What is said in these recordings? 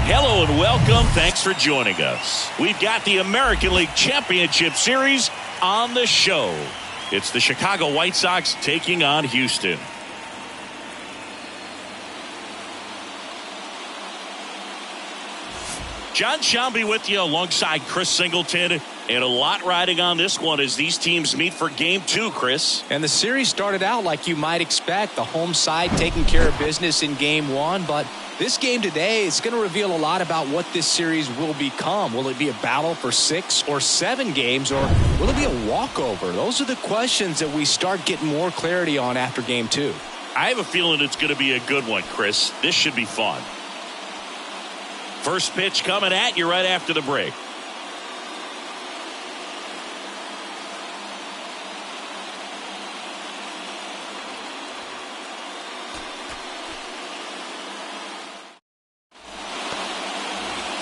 Hello and welcome. Thanks for joining us. We've got the American League Championship Series on the show. It's the Chicago White Sox taking on Houston. John Shambi with you alongside Chris Singleton. And a lot riding on this one as these teams meet for Game 2, Chris. And the series started out like you might expect. The home side taking care of business in Game 1. But this game today is going to reveal a lot about what this series will become. Will it be a battle for 6 or 7 games, or will it be a walkover? Those are the questions that we start getting more clarity on after Game 2. I have a feeling it's going to be a good one, Chris. This should be fun. First pitch coming at you right after the break.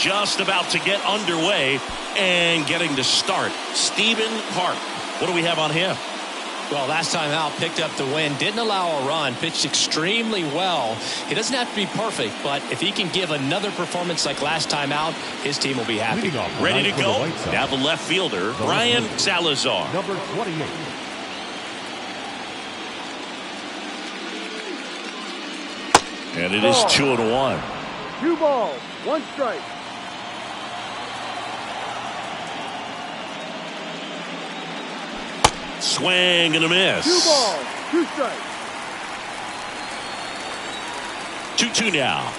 Just about to get underway and getting to start. Stephen Park. What do we have on him? Well, last time out, picked up the win, didn't allow a run, pitched extremely well. He doesn't have to be perfect, but if he can give another performance like last time out, his team will be happy. Ready to go? Now the left fielder, Brian Salazar. Number 28. And it is 2-1. 2 balls, 1 strike. Swing and a miss. 2 balls, 2 strikes. 2-2 now.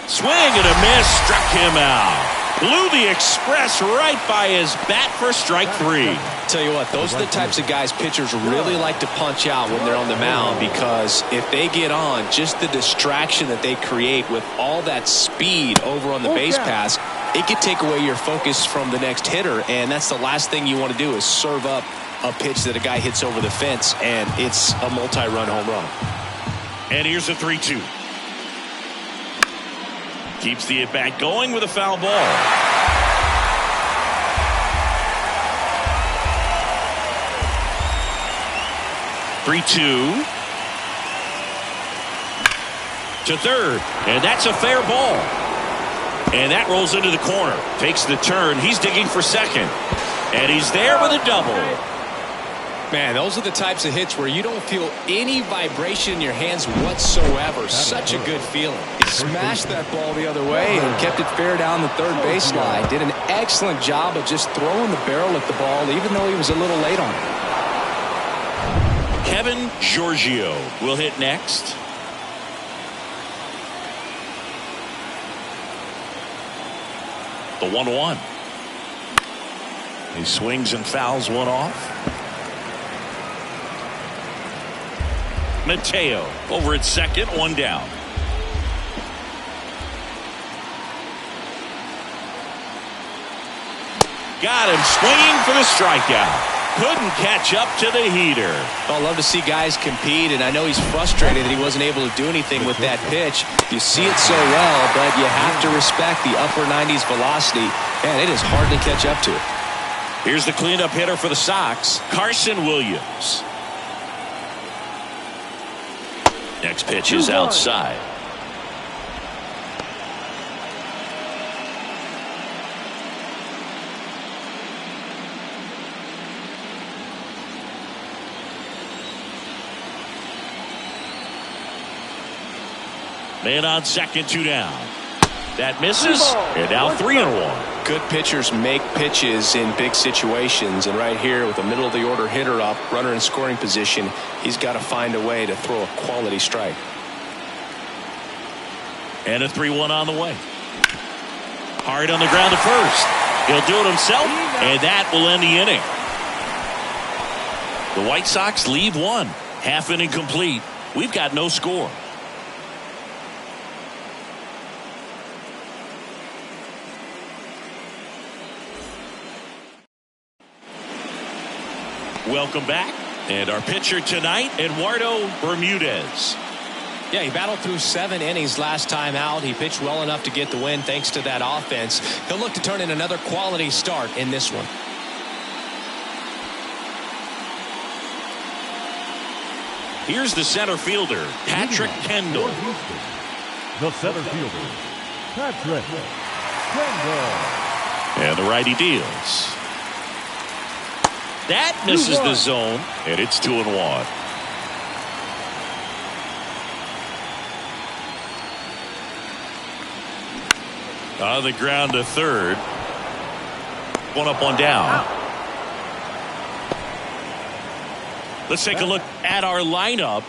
Swing and a miss. Struck him out. Blew the express right by his bat for strike 3. Tell you what, those are the types of guys pitchers really like to punch out when they're on the mound, because if they get on, just the distraction that they create with all that speed over on the base pass, it could take away your focus from the next hitter, and that's the last thing you want to do is serve up a pitch that a guy hits over the fence, and it's a multi-run home run. And here's a 3-2. Keeps the at-bat going with a foul ball. (3-2) to third, and that's a fair ball. And that rolls into the corner. Takes the turn. He's digging for second. And he's there with a double. Man, those are the types of hits where you don't feel any vibration in your hands whatsoever. Such a good feeling. He smashed that ball the other way and kept it fair down the third baseline. Did an excellent job of just throwing the barrel at the ball, even though he was a little late on it. Kevin Giorgio will hit next. The 1-1. He swings and fouls one off. Mateo over at second, 1 down. Got him swinging for the strikeout. Couldn't catch up to the heater. I love to see guys compete, and I know he's frustrated that he wasn't able to do anything with that pitch. You see it so well, but you have to respect the upper 90s velocity, and it is hard to catch up to it. Here's the cleanup hitter for the Sox, Carson Williams. Next pitch is outside. Man on second, 2 down. That misses, and now 3-1. Good pitchers make pitches in big situations, and right here with a middle of the order hitter up, runner in scoring position, he's got to find a way to throw a quality strike. And a 3-1 on the way. Hard on the ground to first. He'll do it himself, and that will end the inning. The White Sox leave 1. Half inning complete. We've got no score. Welcome back. And our pitcher tonight, Eduardo Bermudez. Yeah, he battled through 7 innings last time out. He pitched well enough to get the win thanks to that offense. He'll look to turn in another quality start in this one. Here's the center fielder, Patrick Kendall. The center fielder, Patrick Kendall. And the righty deals. That misses the zone, and it's 2-1. On the ground to third. One up, one down. Let's take a look at our lineup.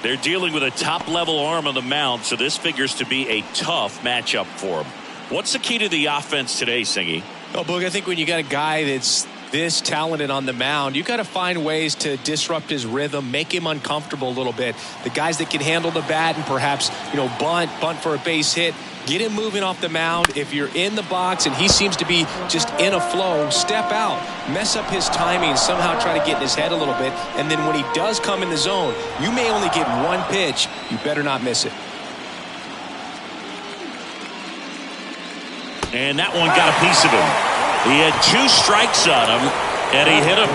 They're dealing with a top-level arm on the mound, so this figures to be a tough matchup for them. What's the key to the offense today, Singy? Oh, Boog, I think when you got a guy that's this talented on the mound, you got to find ways to disrupt his rhythm, make him uncomfortable a little bit. The guys that can handle the bat and perhaps, bunt for a base hit, get him moving off the mound. If you're in the box and he seems to be just in a flow, step out, mess up his timing, somehow try to get in his head a little bit. And then when he does come in the zone, you may only get one pitch. You better not miss it. And that one got a piece of him. He had 2 strikes on him, and he hit him.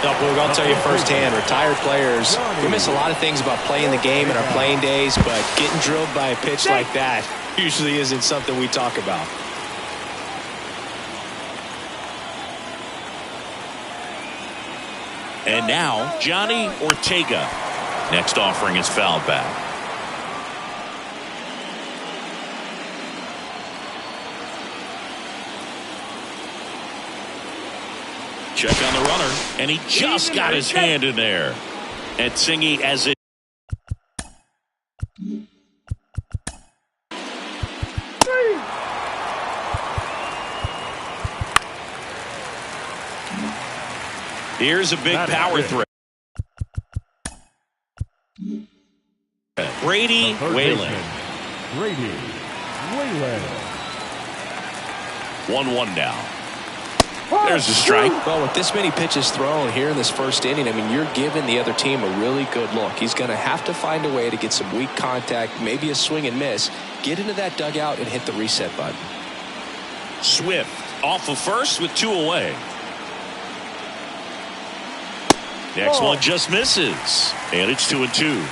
No, Boog, I'll tell you firsthand, retired players, we miss a lot of things about playing the game in our playing days, but getting drilled by a pitch like that usually isn't something we talk about. And now, Johnny Ortega. Next offering is fouled back. Check on the runner, and he just got his hand in there. And Singy as it. Here's a big power threat. Brady Whalen. 1-1 now. There's a strike. Well, with this many pitches thrown here in this first inning, I mean, you're giving the other team a really good look. He's going to have to find a way to get some weak contact, maybe a swing and miss, get into that dugout and hit the reset button. Swift off of first with 2 away. Next one just misses, and it's 2-2.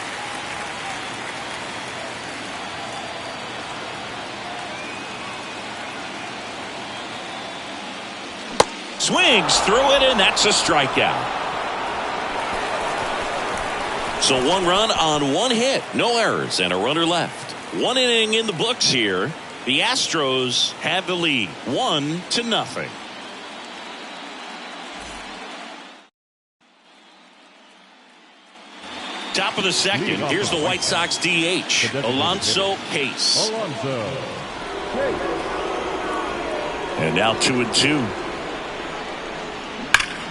Swings through it, and that's a strikeout. So 1 run on 1 hit, no errors, and a runner left. 1 inning in the books here. The Astros have the lead, 1-0. Top of the second, here's the White Sox DH, Alonso Pace. And now 2-2.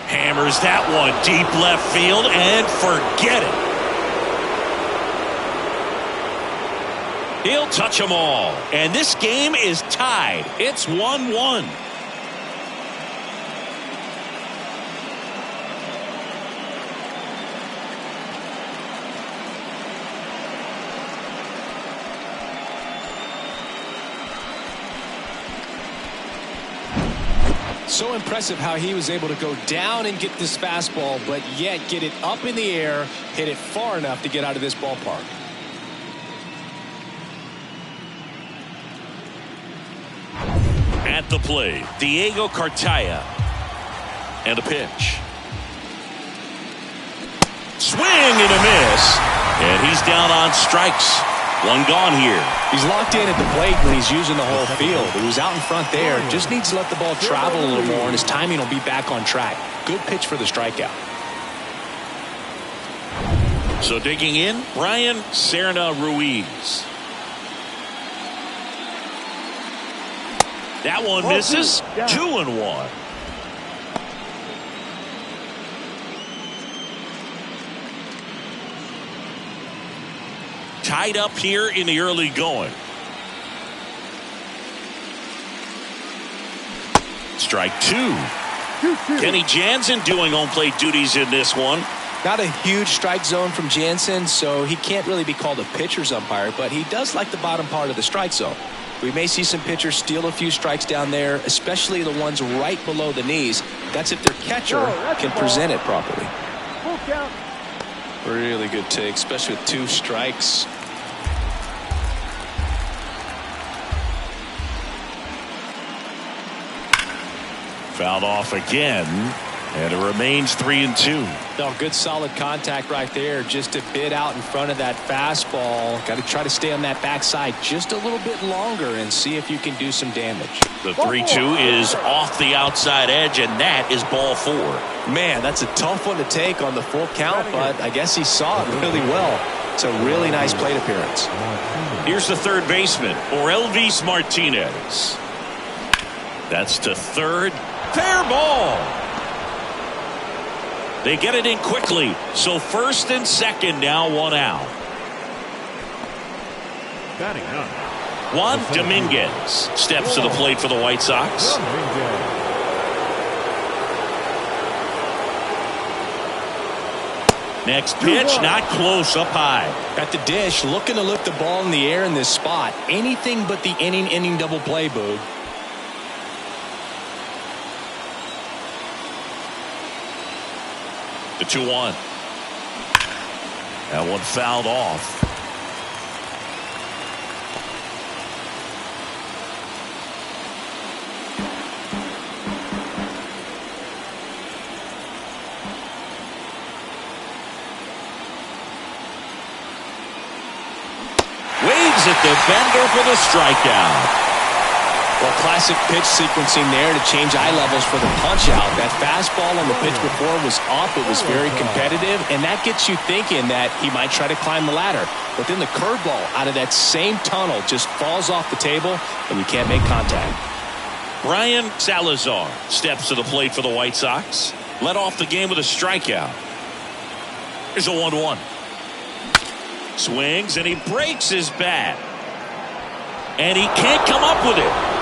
Hammers that one deep left field and forget it. He'll touch them all. And this game is tied. It's 1-1. So impressive how he was able to go down and get this fastball, but yet get it up in the air, hit it far enough to get out of this ballpark. At the plate, Diego Cartaya. And a pitch. Swing and a miss. And he's down on strikes. 1 gone here. He's locked in at the plate when he's using the whole field. He was out in front there. Just needs to let the ball travel a little more, and his timing will be back on track. Good pitch for the strikeout. So digging in, Brian Serna Ruiz. That one misses. 2-1. Tied up here in the early going. Strike 2. Kenny Jansen doing home plate duties in this one. Not a huge strike zone from Jansen, so he can't really be called a pitcher's umpire, but he does like the bottom part of the strike zone. We may see some pitchers steal a few strikes down there, especially the ones right below the knees. That's if their catcher can present it properly. Full count. Really good take, especially with 2 strikes. Fouled off again, and it remains 3-2. No, good solid contact right there, just a bit out in front of that fastball. Got to try to stay on that backside just a little bit longer and see if you can do some damage. The 3-2 is off the outside edge, and that is ball 4. Man, that's a tough one to take on the full count, but I guess he saw it really well. It's a really nice plate appearance. Here's the third baseman, Orelvis Martinez. That's to third. Fair ball. They get it in quickly. So first and second now, one out. Batting up. Juan Dominguez steps to the plate for the White Sox. Next pitch, not close, up high. At the dish, looking to lift the ball in the air in this spot. Anything but the inning double play, Boog. The 2-1. That one fouled off. Waves at the bender for the strikeout. Well, classic pitch sequencing there to change eye levels for the punch out. That fastball on the pitch before was up. It was very competitive, and that gets you thinking that he might try to climb the ladder. But then the curveball out of that same tunnel just falls off the table, and you can't make contact. Brian Salazar steps to the plate for the White Sox. Led off the game with a strikeout. Here's a 1-1. Swings, and he breaks his bat. And he can't come up with it.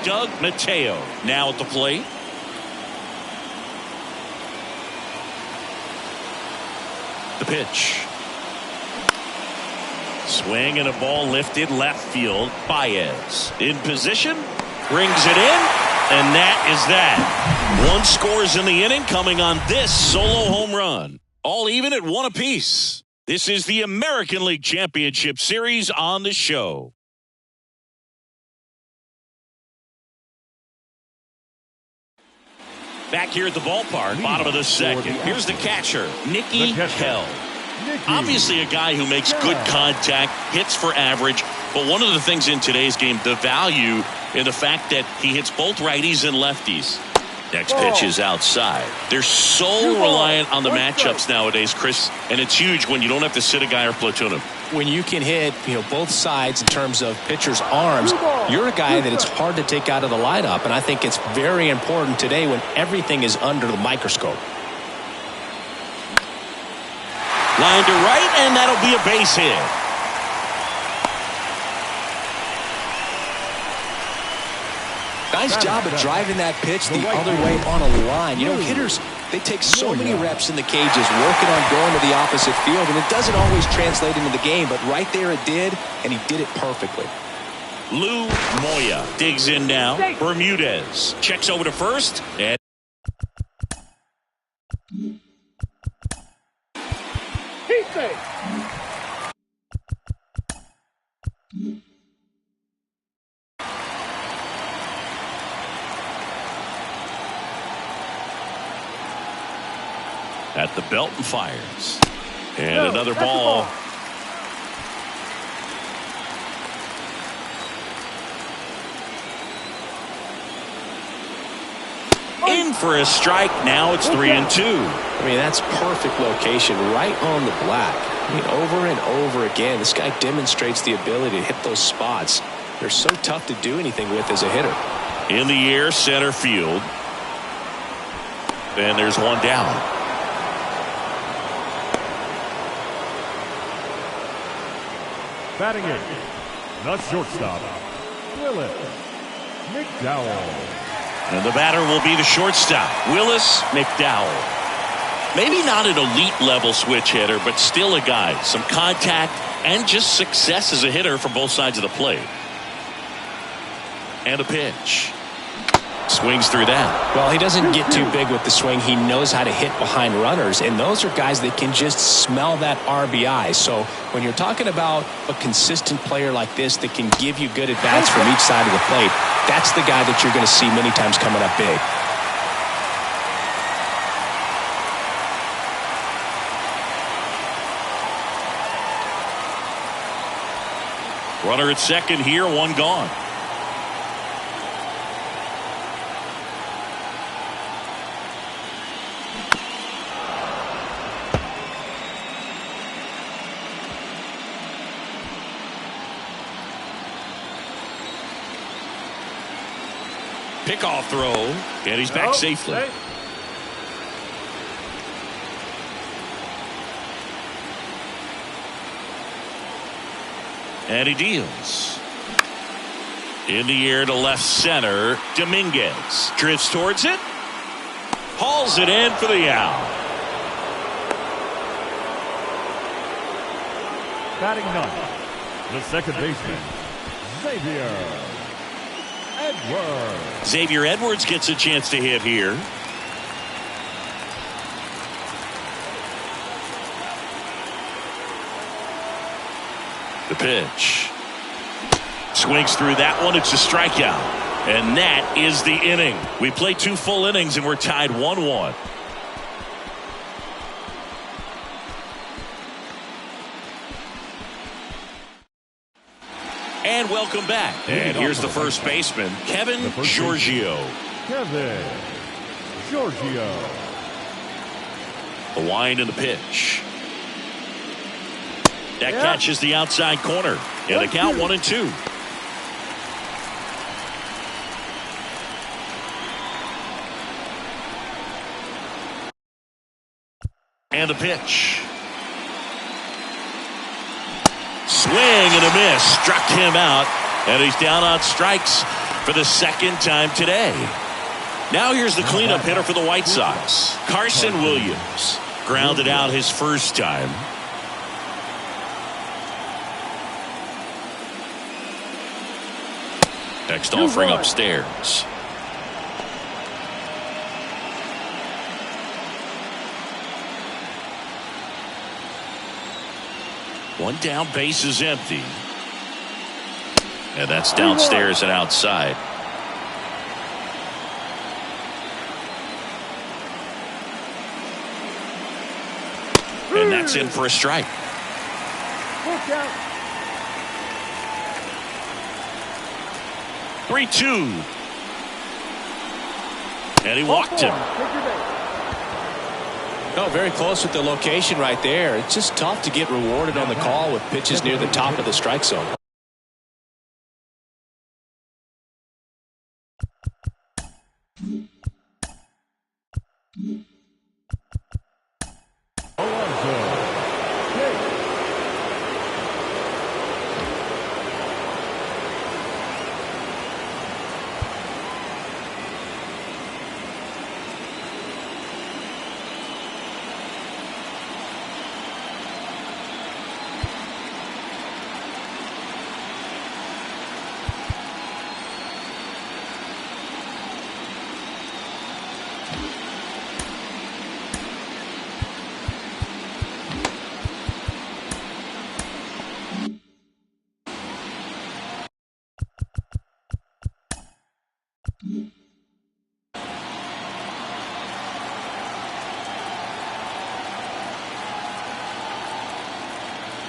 Doug Mateo now at the plate. The pitch. Swing and a ball lifted left field. Baez in position. Brings it in. And that is that. One scores in the inning coming on this solo home run. All even at 1 apiece. This is the American League Championship Series on the show. Back here at the ballpark, bottom of the second. Here's the catcher, Nicky Hell. Obviously a guy who makes good contact, hits for average, but one of the things in today's game, the value in the fact that he hits both righties and lefties. Next pitch is outside. They're so reliant on the matchups nowadays, Chris, and it's huge when you don't have to sit a guy or platoon him. When you can hit, both sides in terms of pitchers' arms, you're a guy that it's hard to take out of the lineup, and I think it's very important today when everything is under the microscope. Line to right, and that'll be a base hit. Nice job of driving that pitch the other way on a line. Hitters, they take so many reps in the cages working on going to the opposite field, and it doesn't always translate into the game, but right there it did, and he did it perfectly. Lou Moya digs in now. Bermudez checks over to first, and at the belt and fires. And another ball. In for a strike. Now it's 3-2. That's perfect location right on the black. Over and over again, this guy demonstrates the ability to hit those spots. They're so tough to do anything with as a hitter. In the air, center field. And there's one down. Batting it, the shortstop, Willis McDowell. And the batter will be the shortstop, Willis McDowell. Maybe not an elite level switch hitter, but still a guy. Some contact and just success as a hitter from both sides of the plate. And a pitch. Swings through that. Well, he doesn't get too big with the swing. He knows how to hit behind runners, and those are guys that can just smell that RBI. So when you're talking about a consistent player like this that can give you good at-bats from each side of the plate, that's the guy that you're going to see many times coming up big. Runner at second here, one gone. Pickoff throw, and he's back safely. And he deals. In the air to left center, Dominguez drifts towards it, hauls it in for the out. Batting ninth, the second baseman, Xavier Edwards. Xavier Edwards gets a chance to hit here. The pitch. Swings through that one. It's a strikeout. And that is the inning. We played 2 full innings and we're tied 1-1. And welcome back. And here's the first baseman, Kevin Giorgio. Kevin Giorgio. The wind and the pitch. That catches the outside corner. And the count 1-2. And the pitch. Swing and a miss. Struck him out. And he's down on strikes for the second time today. Now here's the cleanup hitter for the White Sox. Carson Williams. Grounded out his first time. Next offering upstairs. One down, base is empty. And that's downstairs and outside. And that's in for a strike. 3-2. And he walked him. No, very close with the location right there. It's just tough to get rewarded on the call with pitches near the top of the strike zone.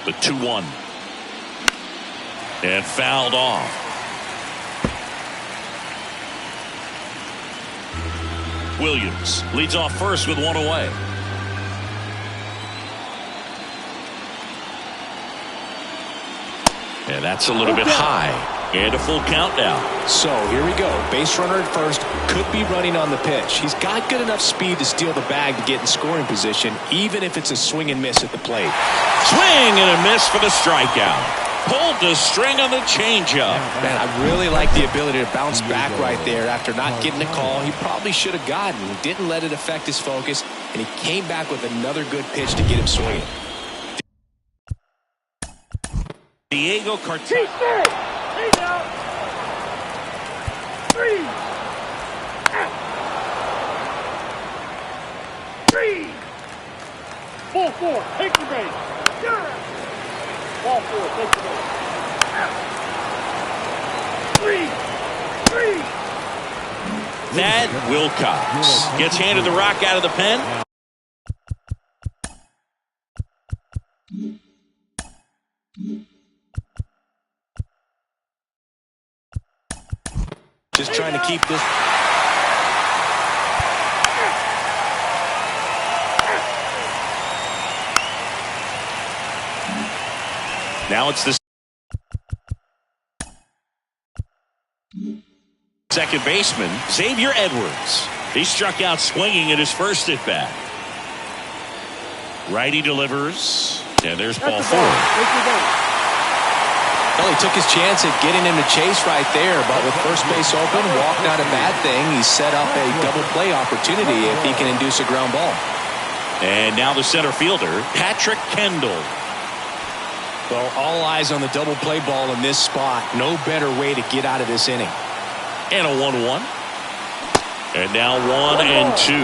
The 2-1. And fouled off. Williams leads off first with one away. And that's a little bit high. And a full count now. So here we go. Base runner at first, could be running on the pitch. He's got good enough speed to steal the bag to get in scoring position, even if it's a swing and miss at the plate. Swing and a miss for the strikeout. Pulled the string on the changeup. Man, I really like the ability to bounce back right there after not getting a call he probably should have gotten. He didn't let it affect his focus, and he came back with another good pitch to get him swinging. Diego Cartagena. 4, take the base. Ball 4, take the base. 3. Thad Wilcox gets handed the rock out of the pen. Just trying to keep this. Now it's the second baseman, Xavier Edwards. He struck out swinging at his first at bat. Righty delivers, and there's ball 4. Well, he took his chance at getting him to chase right there, but with first base open, walk not a bad thing. He set up a double play opportunity if he can induce a ground ball. And now the center fielder, Patrick Kendall. Well, all eyes on the double play ball in this spot. No better way to get out of this inning. And a 1-1. And now 1 and 2.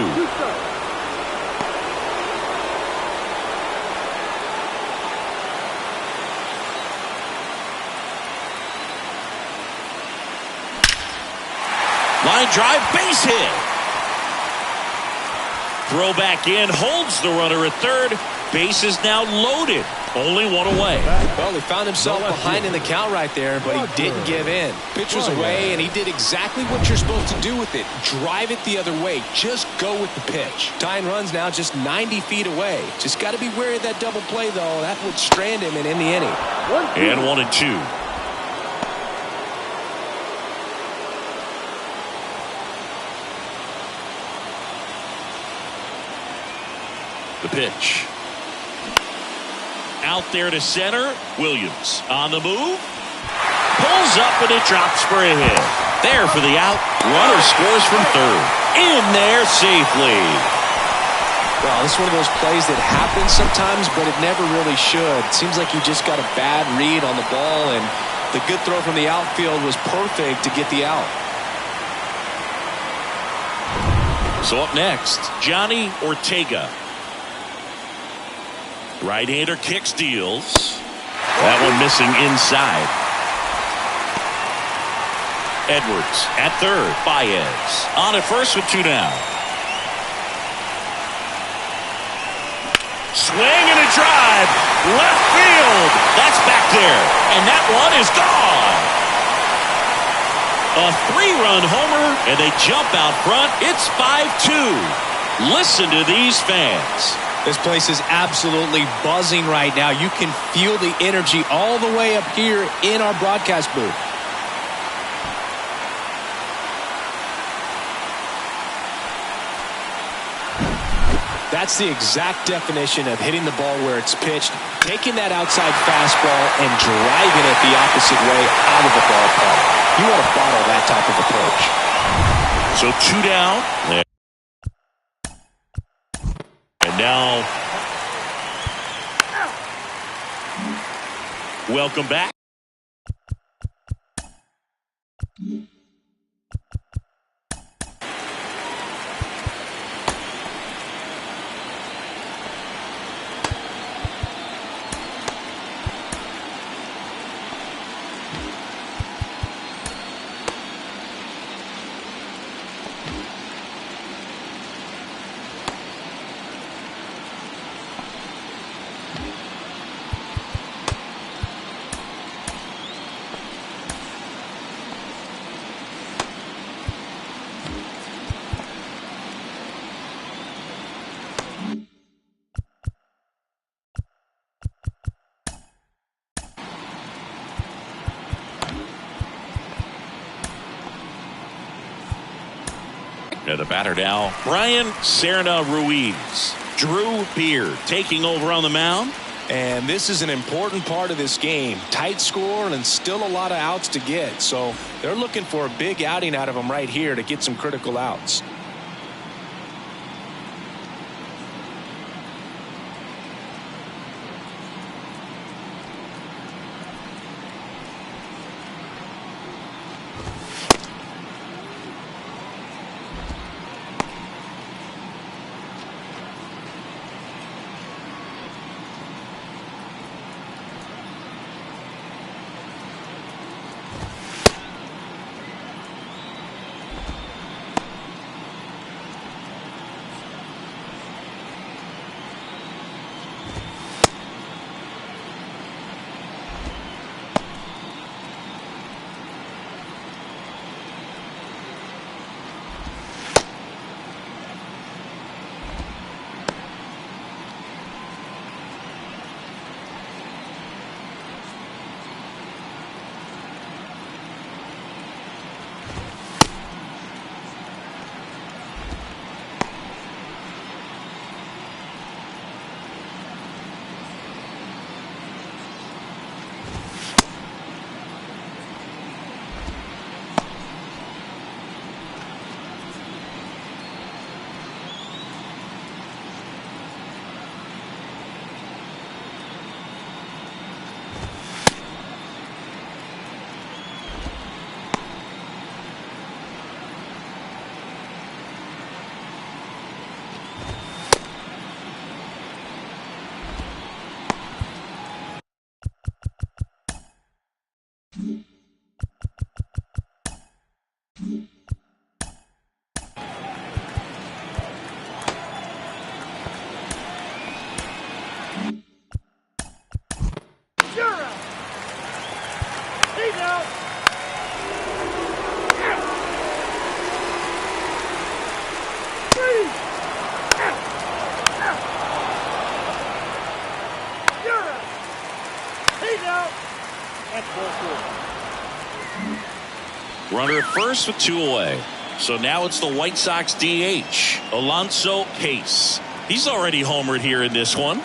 Line drive, base hit. Throw back in, holds the runner at third. Base is now loaded. Only 1 away. Well, he found himself behind in the count right there, but he didn't give in. Pitch was away, and he did exactly what you're supposed to do with it. Drive it the other way. Just go with the pitch. Tying runs now just 90 feet away. Just got to be wary of that double play, though. That would strand him and end the inning. And 1 and 2. The pitch. Out there to center. Williams on the move. Pulls up and it drops for a hit. There for the out. Runner scores from third. In there safely. Well, this is one of those plays that happens sometimes, but it never really should. It seems like he just got a bad read on the ball, and the good throw from the outfield was perfect to get the out. So up next, Johnny Ortega. Right-hander kicks, deals. That one missing inside. Edwards at third. Baez on at first with 2 down. Swing and a drive. Left field. That's back there. And that one is gone. A 3-run homer, and they jump out front. It's 5-2. Listen to these fans. This place is absolutely buzzing right now. You can feel the energy all the way up here in our broadcast booth. That's the exact definition of hitting the ball where it's pitched, taking that outside fastball and driving it the opposite way out of the ballpark. You want to bottle that type of approach. So 2 down. And now, welcome back. And the batter now, Brian Serna Ruiz. Drew Beard taking over on the mound. And this is an important part of this game. Tight score and still a lot of outs to get. So they're looking for a big outing out of them right here to get some critical outs. Runner at first with 2 away. So now it's the White Sox DH, Alonso Case. He's already homered here in this one.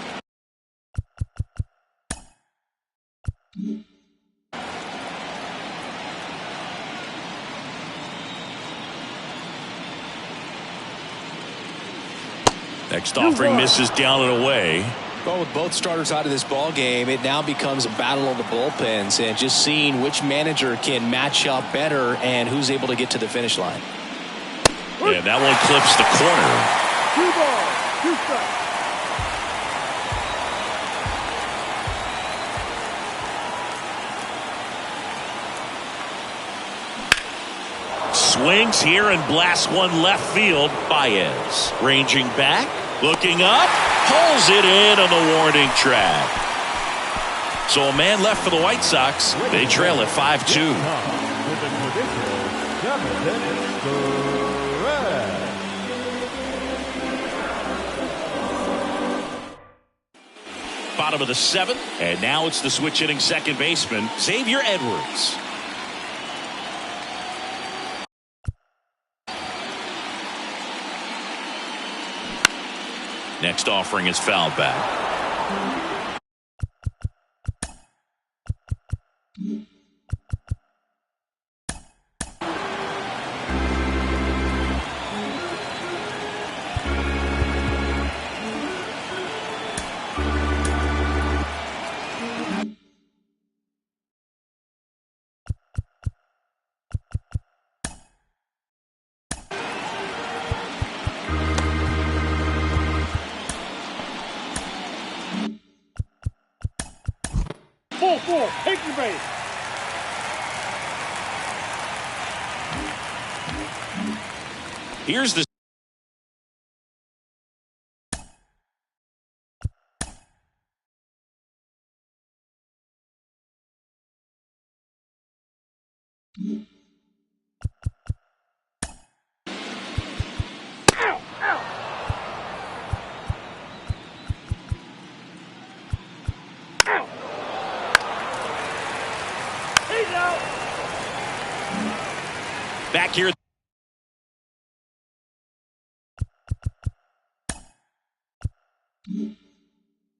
Next offering misses down and away. Well, with both starters out of this ball game, it now becomes a battle on the bullpens and just seeing which manager can match up better and who's able to get to the finish line. And that one clips the corner. 2 balls, 2 strikes. Swings here and blasts one left field. Baez ranging back, looking up, pulls it in on the warning track. So a man left for the White Sox. They trail at 5-2. Bottom of the 7th, and now it's the switch hitting second baseman, Xavier Edwards. Next offering is fouled back. Full 4, take your base. Here's the back here.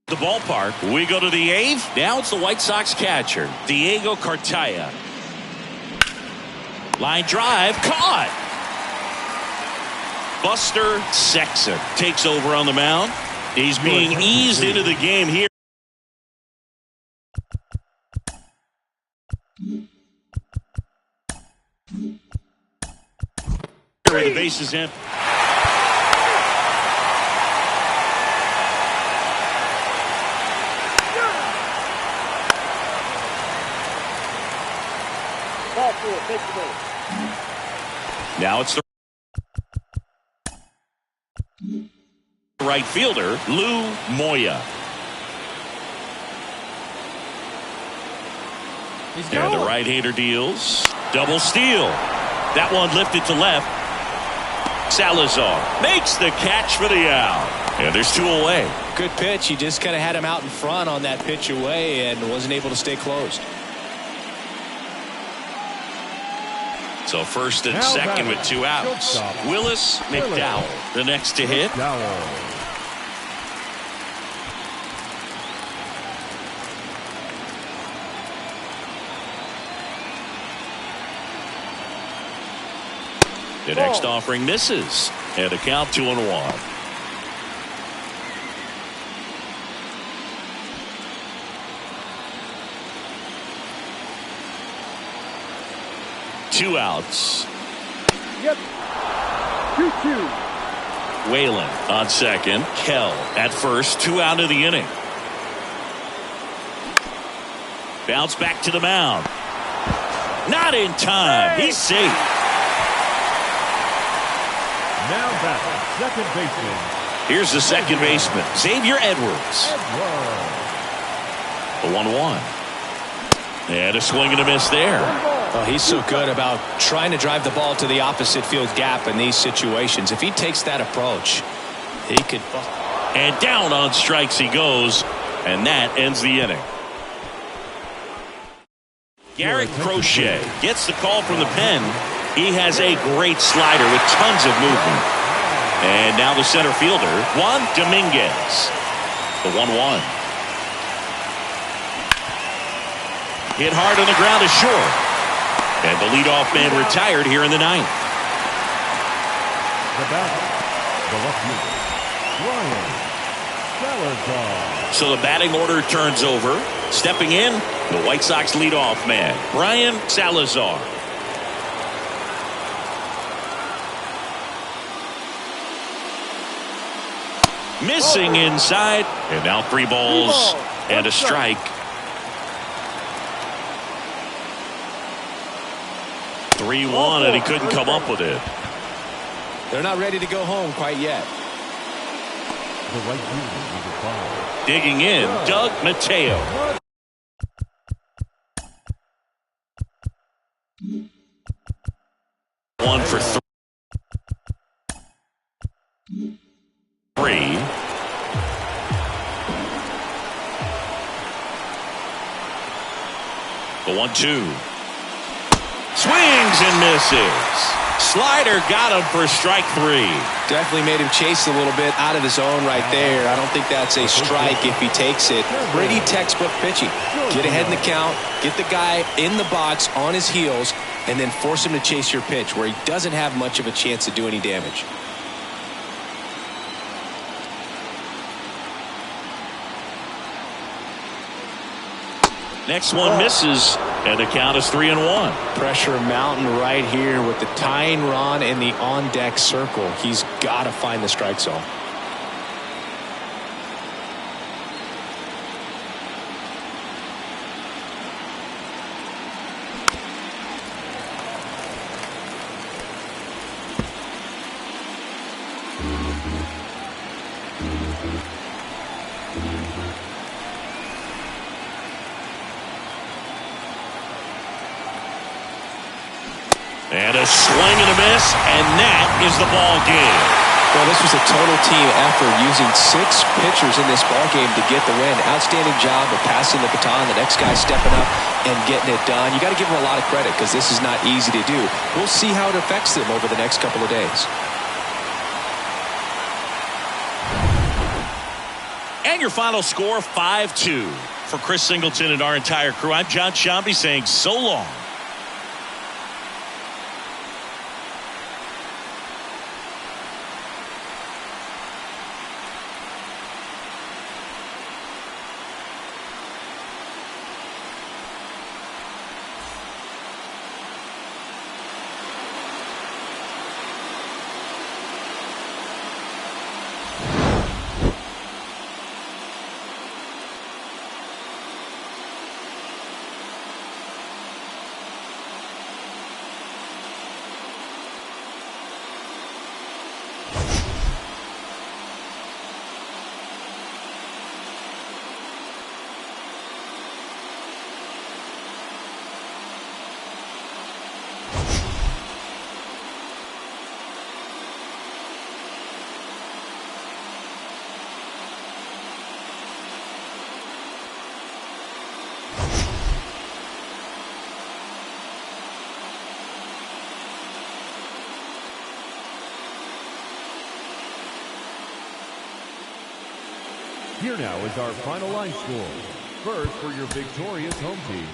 The ballpark. We go to the 8th. Now it's the White Sox catcher, Diego Cartaya. Line drive, caught. Buster Sexton takes over on the mound. He's being eased into the game here. The base is in. Ball 4, take the base. Now it's the right fielder, Lou Moya. And the right-hander deals. Double steal. That one lifted to left. Salazar makes the catch for the out. And there's 2 away. Good pitch. He just kind of had him out in front on that pitch away and wasn't able to stay closed. So first and second with 2 outs. Willis McDowell, the next to hit. The next offering misses. And a count 2-1. Two outs. Yep. 2-2. Whalen on second. Kell at first. 2 out of the inning. Bounce back to the mound. Not in time. He's safe. Now back, second baseman. Here's the second baseman, Xavier Edwards. The 1-1. And a swing and a miss there. Oh, he's so good about trying to drive the ball to the opposite field gap in these situations. If he takes that approach, he could. And down on strikes he goes, and that ends the inning. Garrett Crochet gets the call from the pen. He has a great slider with tons of movement. And now the center fielder, Juan Dominguez. The 1-1. Hit hard on the ground to short. And the leadoff man retired here in the ninth. The batter, the left fielder, Ryan Salazar. So the batting order turns over. Stepping in, the White Sox leadoff man, Brian Salazar. Missing inside, and now 3 balls and a strike. 3-1, and he couldn't come up with it. They're not ready to go home quite yet. The right fielder is a foul. Digging in, Doug Mateo. One for 3. The 1-2. Swings and misses. Slider got him for strike 3. Definitely made him chase a little bit out of his zone right there. I don't think that's a strike if he takes it. Pretty textbook pitching. Get ahead in the count, get the guy in the box on his heels, and then force him to chase your pitch where he doesn't have much of a chance to do any damage. Next one misses, and the count is 3-1. Pressure mountain right here with the tying run in the on-deck circle. He's got to find the strike zone. And a swing and a miss, and that is the ball game. Well, this was a total team effort using 6 pitchers in this ball game to get the win. Outstanding job of passing the baton. The next guy stepping up and getting it done. You got to give them a lot of credit because this is not easy to do. We'll see how it affects them over the next couple of days. And your final score, 5-2. For Chris Singleton and our entire crew, I'm John Shambi saying so long. Here now is our final line score. First for your victorious home team.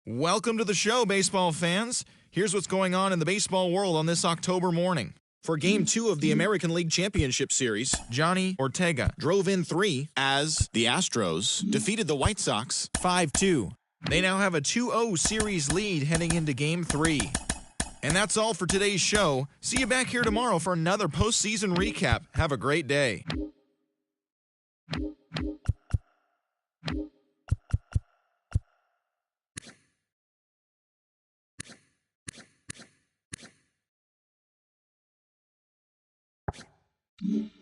Welcome to the show, baseball fans. Here's what's going on in the baseball world on this October morning. For Game 2 of the American League Championship Series, Johnny Ortega drove in 3 as the Astros defeated the White Sox 5-2. They now have a 2-0 series lead heading into Game 3. And that's all for today's show. See you back here tomorrow for another postseason recap. Have a great day. Mm-hmm.